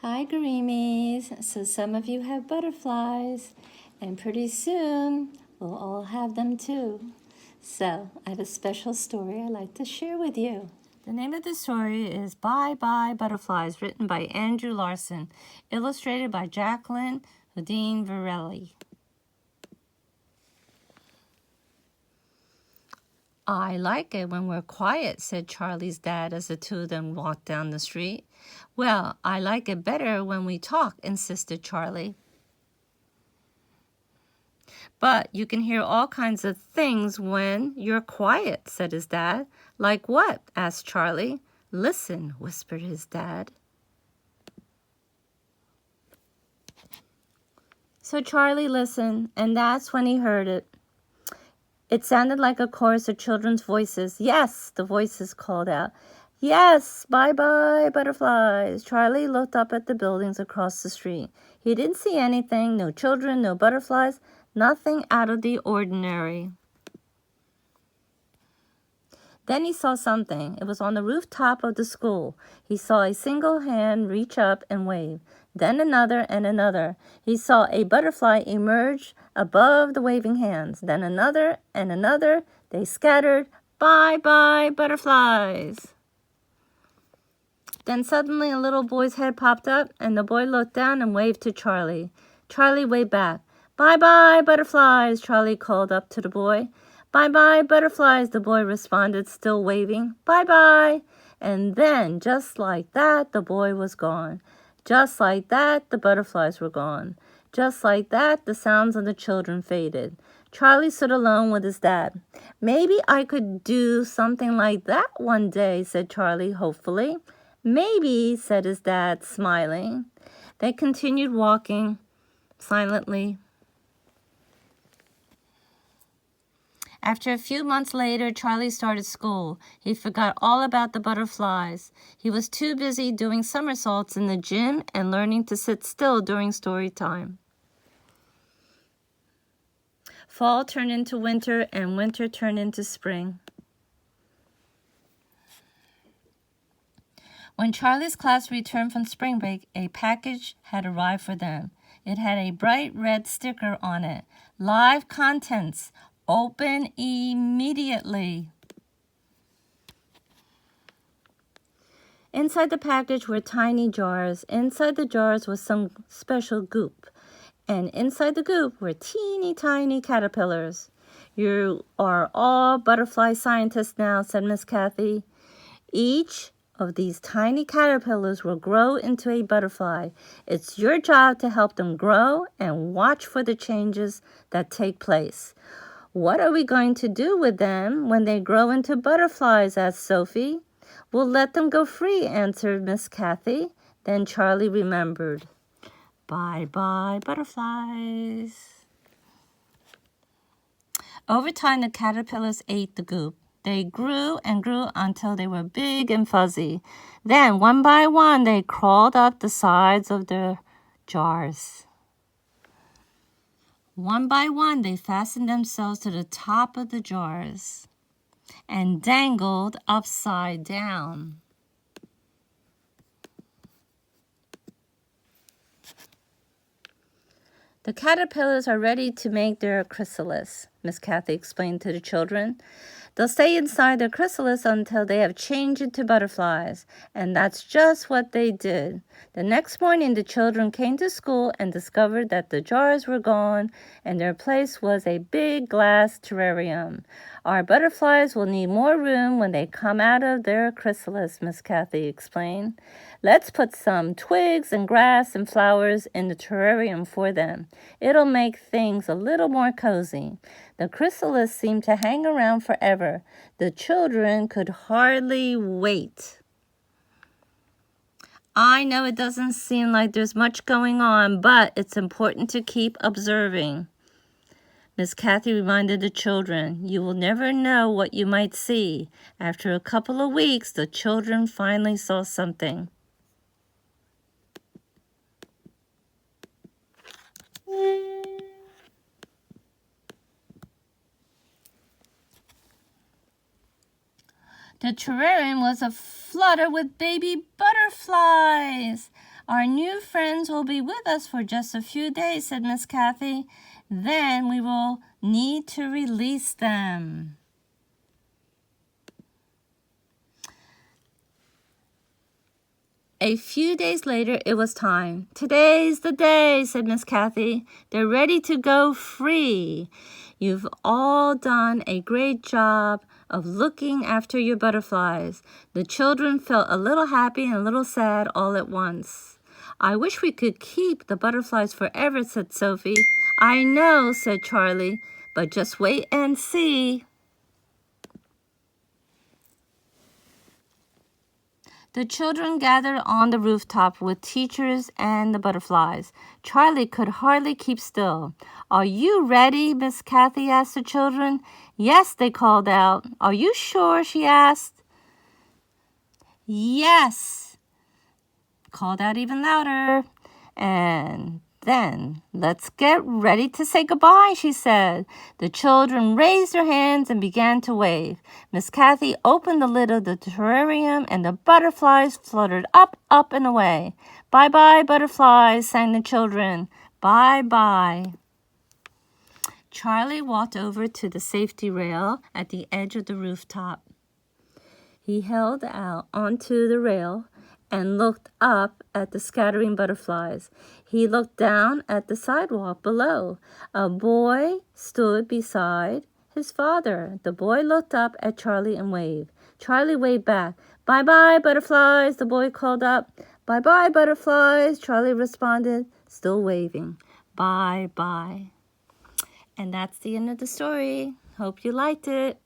Hi, Gareemies. So some of you have butterflies, and pretty soon we'll all have them too. So I have a special story I'd like to share with you. The name of the story is Bye Bye Butterflies, written by Andrew Larson, illustrated by Jacqueline Houdin Varelli. I like it when we're quiet, said Charlie's dad as the two of them walked down the street. Well, I like it better when we talk, insisted Charlie. But you can hear all kinds of things when you're quiet, said his dad. Like what? Asked Charlie. Listen, whispered his dad. So Charlie listened, and that's when he heard it. It sounded like a chorus of children's voices. Yes, the voices called out. Yes, bye-bye, butterflies. Charlie looked up at the buildings across the street. He didn't see anything, no children, no butterflies, nothing out of the ordinary. Then he saw something. It was on the rooftop of the school. He saw a single hand reach up and wave. Then another and another. He saw a butterfly emerge above the waving hands. Then another and another. They scattered. Bye-bye, butterflies. Then suddenly a little boy's head popped up, and the boy looked down and waved to Charlie. Charlie waved back. Bye-bye, butterflies, Charlie called up to the boy. Bye-bye, butterflies, the boy responded, still waving. Bye-bye. And then, just like that, the boy was gone. Just like that, the butterflies were gone. Just like that, the sounds of the children faded. Charlie stood alone with his dad. Maybe I could do something like that one day, said Charlie hopefully. Maybe, said his dad, smiling. They continued walking silently. After a few months later, Charlie started school. He forgot all about the butterflies. He was too busy doing somersaults in the gym and learning to sit still during story time. Fall turned into winter, and winter turned into spring. When Charlie's class returned from spring break, a package had arrived for them. It had a bright red sticker on it. Live contents. Open immediately. Inside the package were tiny jars. Inside the jars was some special goop. And inside the goop were teeny tiny caterpillars. You are all butterfly scientists now, said Miss Kathy. Each of these tiny caterpillars will grow into a butterfly. It's your job to help them grow and watch for the changes that take place. What are we going to do with them when they grow into butterflies? Asked Sophie. We'll let them go free, answered Miss Kathy. Then Charlie remembered. Bye-bye, butterflies. Over time, the caterpillars ate the goop. They grew and grew until they were big and fuzzy. Then, one by one, they crawled up the sides of the jars. One by one, they fastened themselves to the top of the jars and dangled upside down. The caterpillars are ready to make their chrysalis, Miss Kathy explained to the children. They'll stay inside their chrysalis until they have changed into butterflies, and that's just what they did. The next morning, the children came to school and discovered that the jars were gone, and their place was a big glass terrarium. Our butterflies will need more room when they come out of their chrysalis, Miss Kathy explained. Let's put some twigs and grass and flowers in the terrarium for them. It'll make things a little more cozy. The chrysalis seemed to hang around forever. The children could hardly wait. I know it doesn't seem like there's much going on, but it's important to keep observing. Miss Kathy reminded the children, you will never know what you might see. After a couple of weeks, the children finally saw something. The terrarium was aflutter with baby butterflies. Our new friends will be with us for just a few days, said Miss Kathy. Then we will need to release them. A few days later, it was time. Today's the day, said Miss Kathy. They're ready to go free. You've all done a great job of looking after your butterflies. The children felt a little happy and a little sad all at once. I wish we could keep the butterflies forever, said Sophie. I know, said Charlie, but just wait and see. The children gathered on the rooftop with teachers and the butterflies. Charlie could hardly keep still. Are you ready? Miss Kathy asked the children. Yes, they called out. Are you sure? She asked. Yes, called out even louder. And then, let's get ready to say goodbye, she said. The children raised their hands and began to wave. Miss Kathy opened the lid of the terrarium and the butterflies fluttered up, up, and away. Bye-bye, butterflies, sang the children. Bye-bye. Charlie walked over to the safety rail at the edge of the rooftop. He held out onto the rail and looked up at the scattering butterflies. He looked down at the sidewalk below. A boy stood beside his father. The boy looked up at Charlie and waved. Charlie waved back. Bye-bye, butterflies, the boy called up. Bye-bye, butterflies, Charlie responded, still waving. Bye-bye. And that's the end of the story. Hope you liked it.